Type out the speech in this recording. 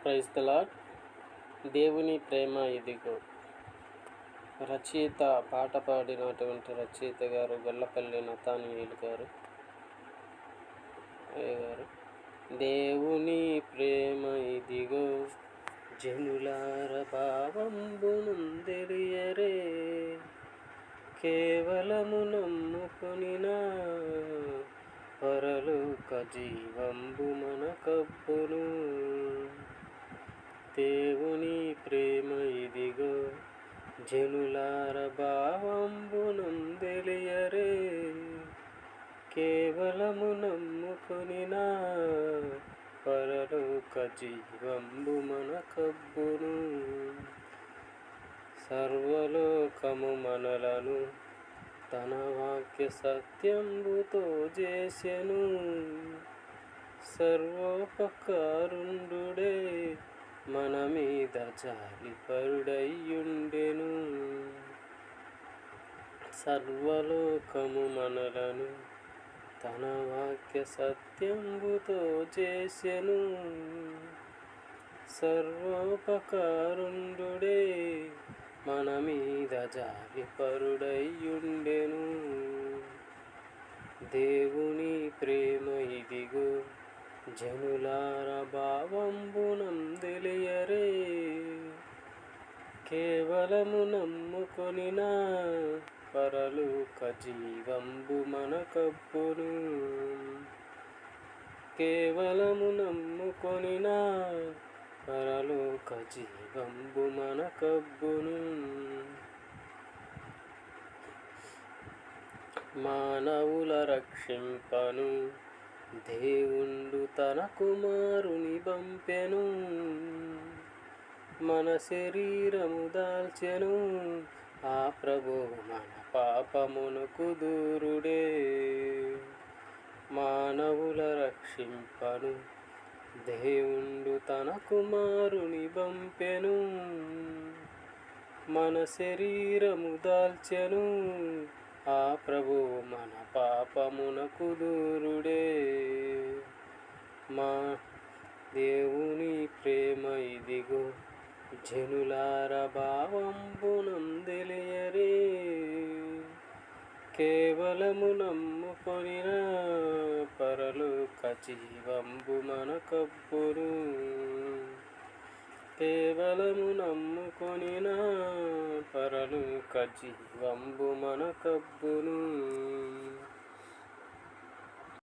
Praise the lord. దేవుని ప్రేమ ఇదిగో. రచయిత, పాట పాడినటువంటి రచయిత గారు గొల్లపల్లి నతానియేలు గారు గారు దేవుని ప్రేమ ఇదిగో, జనులార భావంబునుందెరియరే, కేవలము నమ్ముకొనినా పరలోక జీవంబు మనకబ్బును. దేవుని ప్రేమ ఇదిగో, జనులార భావంబునుందెరియరే, కేవలము నమ్ముకొనినా పరలోక జీవంబు మనకబ్బును. సర్వలోకము మనలను తన వాక్య సత్యంబుతో చేసెను, సర్వోపకారుండుడే మన మీద జాలిపరుడయ్యుండెను. సర్వలోకము మనలను తన వాక్య సత్యంబుతో చేసెను, సర్వోపకారుండుడే మన మీద జాలిపరుడయ్యుండెను. దేవుని ప్రేమ ఇదిగో, జనులార భావంబునందెలియరే, కేవలము నమ్ముకొనినా పరలోక జీవంబు మనకబ్బును. కేవలము నమ్ముకొనినా పరలోక జీవంబు మనకబ్బును. మానవుల రక్షింపను దేవుండు తన కుమారుని పంపెను, మన శరీరము దాల్చెను, ఆ ప్రభువు మన పాపమునకు దూరుడే. మానవుల రక్షింపను దేవుండు తన కుమారుని పంపెను, మన శరీరము దాల్చెను, ఆ ప్రభువు మన పాపమునకు దూరుడే. మా దేవుని ప్రేమ ఇదిగో, జనులార భావంబునందెలియరే, కేవలము నమ్ముకొనినా పరలోక జీవంబు మనకబ్బును. కేవలము నమ్ముకొనినా పరలోక జీవంబు మనకబ్బును.